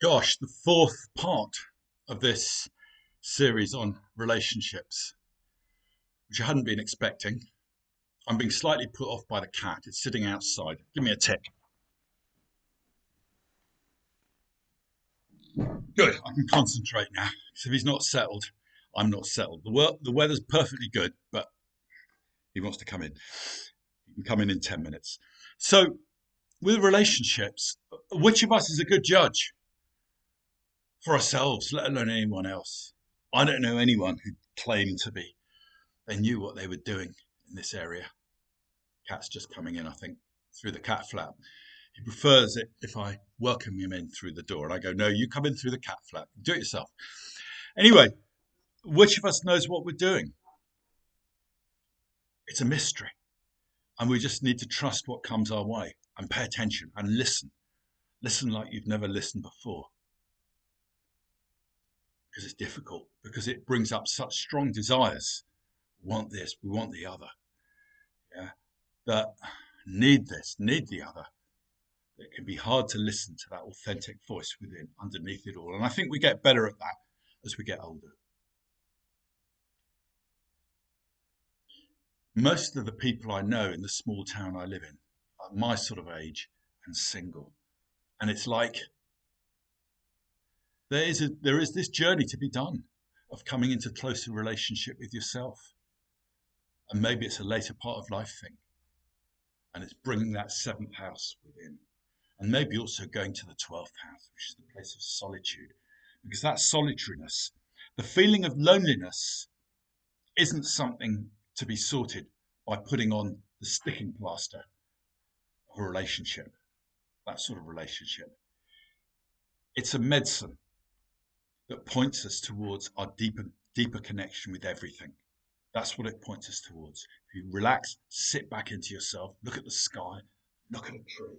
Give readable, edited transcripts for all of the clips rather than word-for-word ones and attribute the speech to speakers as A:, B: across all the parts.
A: Gosh, the fourth part of this series on relationships, which I hadn't been expecting. I'm being slightly put off by the cat. It's sitting outside. Give me a tick. Good. I can concentrate now. So if he's not settled, I'm not settled. The weather's perfectly good, but he wants to come in. He can come in 10 minutes. So with relationships, which of us is a good judge for ourselves, let alone anyone else? I don't know anyone who claimed to be. They knew what they were doing in this area. Cat's just coming in, I think, through the cat flap. He prefers it if I welcome him in through the door. And I go, no, you come in through the cat flap. Do it yourself. Anyway, which of us knows what we're doing? It's a mystery. And we just need to trust what comes our way and pay attention and listen. Listen like you've never listened before. Because it's difficult, because it brings up such strong desires. We want this, we want the other. Yeah. That need this, need the other. It can be hard to listen to that authentic voice within, underneath it all. And I think we get better at that as we get older. Most of the people I know in the small town I live in are my sort of age and single. And it's like there is this journey to be done of coming into closer relationship with yourself. And maybe it's a later part of life thing. And it's bringing that seventh house within. And maybe also going to the 12th house, which is the place of solitude. Because that solitariness, the feeling of loneliness, isn't something to be sorted by putting on the sticking plaster of a relationship, that sort of relationship. It's a medicine that points us towards our deeper connection with everything. That's what it points us towards. If you relax, sit back into yourself, look at the sky, look at a tree,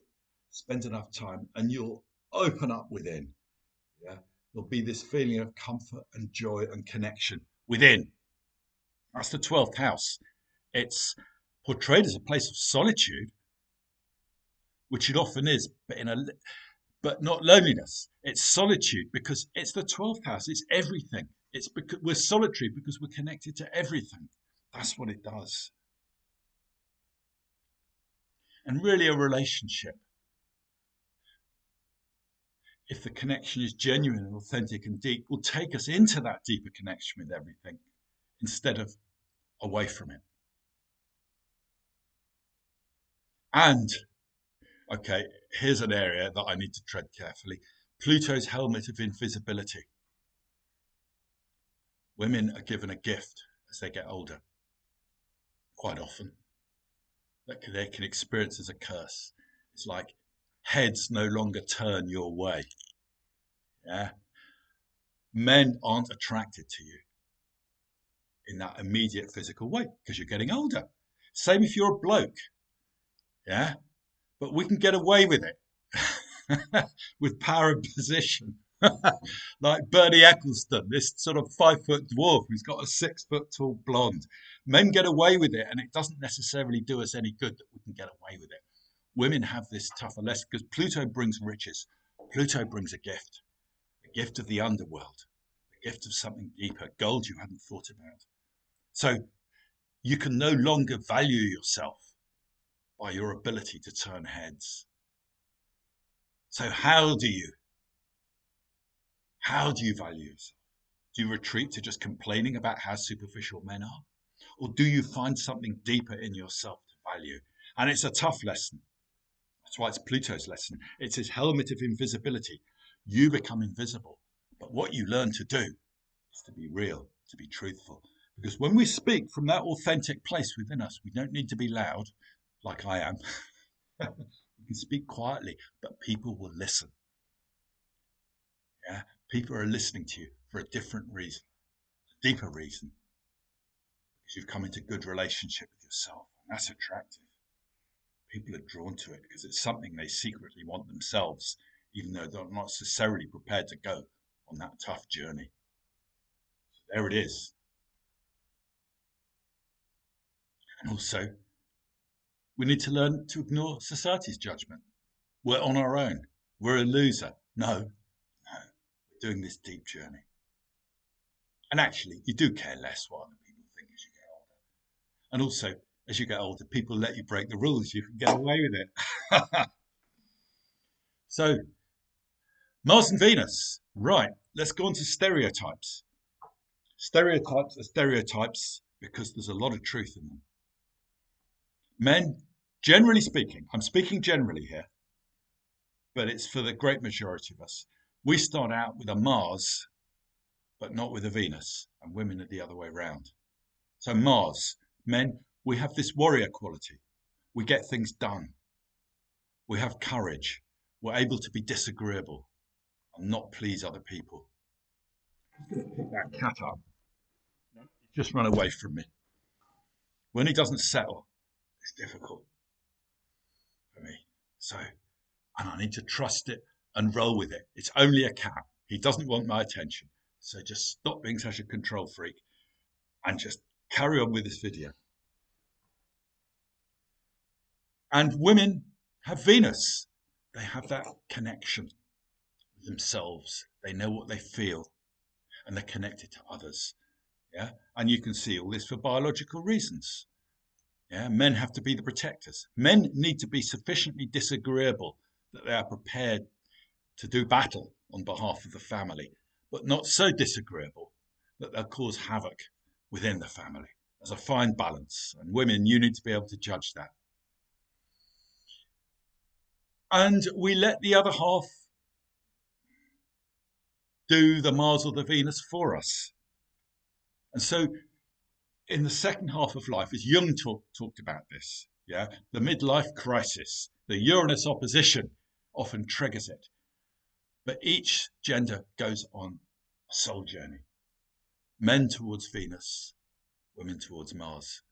A: spend enough time, and you'll open up within. Yeah, there'll be this feeling of comfort and joy and connection within. That's the 12th house. It's portrayed as a place of solitude, which it often is, but not loneliness. It's solitude because it's the 12th house. It's everything. It's because we're solitary because we're connected to everything. That's what it does. And really, a relationship, if the connection is genuine and authentic and deep, will take us into that deeper connection with everything instead of away from it. And, okay, here's an area that I need to tread carefully. Pluto's helmet of invisibility. Women are given a gift as they get older, quite often, that they can experience as a curse. It's like heads no longer turn your way. Yeah. Men aren't attracted to you in that immediate physical way because you're getting older. Same if you're a bloke. Yeah. But we can get away with it with power and position. Like Bernie Eccleston, this sort of 5 foot dwarf who's got a 6 foot tall blonde. Men get away with it, and it doesn't necessarily do us any good that we can get away with it. Women have this tougher lesson because Pluto brings riches. Pluto brings a gift of the underworld, a gift of something deeper, gold you hadn't thought about. So you can no longer value yourself by your ability to turn heads. So how do you value yourself? Do you retreat to just complaining about how superficial men are? Or do you find something deeper in yourself to value? And it's a tough lesson. That's why it's Pluto's lesson. It's his helmet of invisibility. You become invisible. But what you learn to do is to be real, to be truthful. Because when we speak from that authentic place within us, we don't need to be loud, like I am. We can speak quietly, but people will listen. Yeah, people are listening to you for a different reason, a deeper reason, because you've come into good relationship with yourself. And that's attractive. People are drawn to it because it's something they secretly want themselves, even though they're not necessarily prepared to go on that tough journey. So there it is. And also, we need to learn to ignore society's judgment. We're on our own. We're a loser. No, doing this deep journey. And actually, you do care less what other people think as you get older. And also, as you get older, people let you break the rules. You can get away with it. So, Mars and Venus. Right, let's go on to stereotypes. Stereotypes are stereotypes because there's a lot of truth in them. Men, generally speaking, I'm speaking generally here, but it's for the great majority of us. We start out with a Mars, but not with a Venus, and women are the other way around. So Mars, men, we have this warrior quality. We get things done. We have courage. We're able to be disagreeable and not please other people. I'm going to pick that cat up. He's just run away from me. When he doesn't settle, it's difficult for me. So, and I need to trust it and roll with it. It's only a cat. He doesn't want my attention. So just stop being such a control freak and just carry on with this video. And women have Venus. They have that connection with themselves. They know what they feel and they're connected to others. Yeah. And you can see all this for biological reasons. Yeah. Men have to be the protectors. Men need to be sufficiently disagreeable that they are prepared to do battle on behalf of the family, but not so disagreeable that they'll cause havoc within the family. There's a fine balance. And women, you need to be able to judge that. And we let the other half do the Mars or the Venus for us. And so in the second half of life, as Jung talked about this, yeah, the midlife crisis, the Uranus opposition often triggers it. But each gender goes on a soul journey. Men towards Venus, women towards Mars.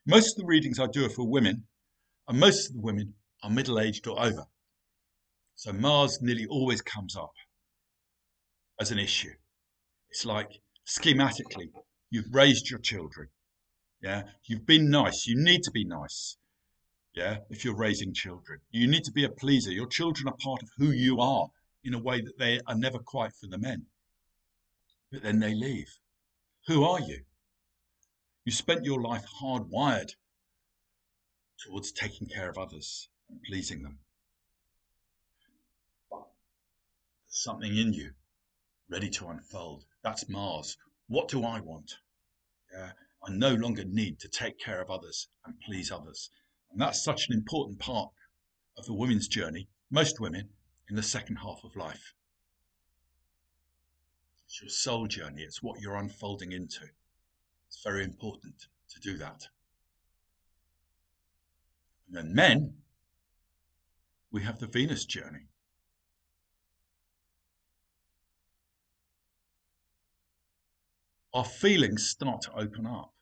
A: Most of the readings I do are for women, and most of the women are middle-aged or over. So Mars nearly always comes up as an issue. It's like schematically, you've raised your children. Yeah, you've been nice. You need to be nice. Yeah, if you're raising children, you need to be a pleaser. Your children are part of who you are in a way that they are never quite for the men. But then they leave. Who are you? You spent your life hardwired towards taking care of others and pleasing them. But there's something in you ready to unfold. That's Mars. What do I want? Yeah, I no longer need to take care of others and please others. And that's such an important part of the women's journey, most women, in the second half of life. It's your soul journey. It's what you're unfolding into. It's very important to do that. And then men, we have the Venus journey. Our feelings start to open up.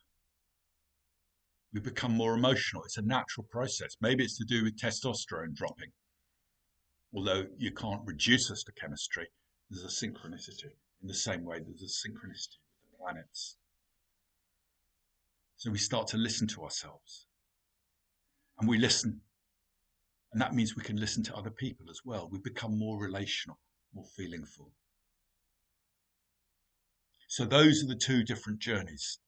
A: We become more emotional. It's a natural process. Maybe it's to do with testosterone dropping. Although you can't reduce us to chemistry, there's a synchronicity in the same way there's a synchronicity with the planets. So we start to listen to ourselves. And we listen. And that means we can listen to other people as well. We become more relational, more feelingful. So those are the two different journeys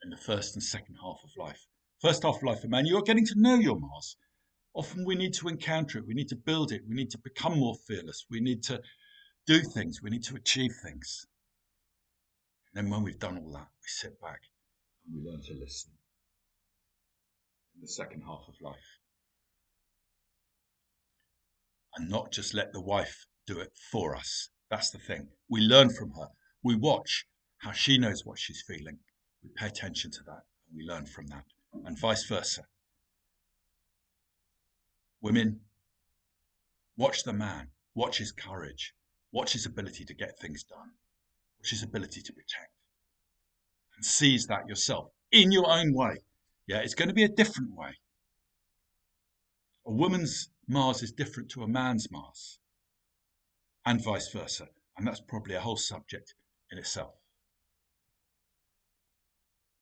A: in the first and second half of life. First half of life for man, you are getting to know your Mars. Often we need to encounter it. We need to build it. We need to become more fearless. We need to do things. We need to achieve things. And then when we've done all that, we sit back and we learn to listen in the second half of life. And not just let the wife do it for us. That's the thing. We learn from her. We watch how she knows what she's feeling. We pay attention to that and we learn from that, and vice versa. Women, watch the man, watch his courage, watch his ability to get things done, watch his ability to protect, and seize that yourself in your own way. Yeah, it's going to be a different way. A woman's Mars is different to a man's Mars, and vice versa, and that's probably a whole subject in itself.